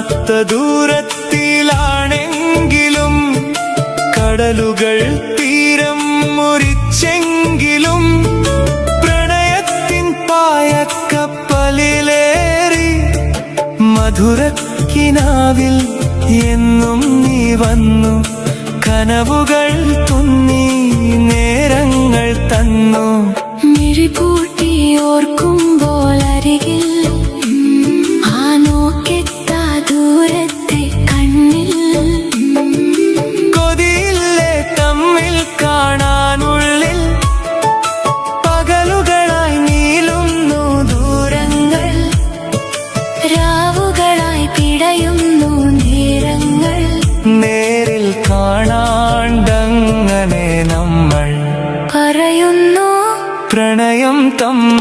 കാണാത്ത ദൂരത്തിലാണെങ്കിലും കടലുകൾ തീരം മുറിച്ചെങ്കിലും പ്രണയത്തിൻ പായക്കപ്പലിലേറി മധുരക്കിനാവിൽ എന്നും നീ വന്നു കനവുകൾ തുന്നി നേരങ്ങൾ തന്നു മിഴിപൂട്ടി ഓർക്കുമ്പോൾ അരികിൽ ആ നോക്കെത്താ ദൂരത്തെ കണ്ണിൽ കൊതിയില്ലേ തമ്മിൽ കാണാനുള്ളിൽ പകലുകളായി നീളുന്നു ദൂരങ്ങൾ രാവുകളായി പിടയുന്നു നേരങ്ങൾ നേരിൽ കാണാണ്ടങ്ങനെ നമ്മൾ പറയുന്നു പ്രണയം തമ്മിൽ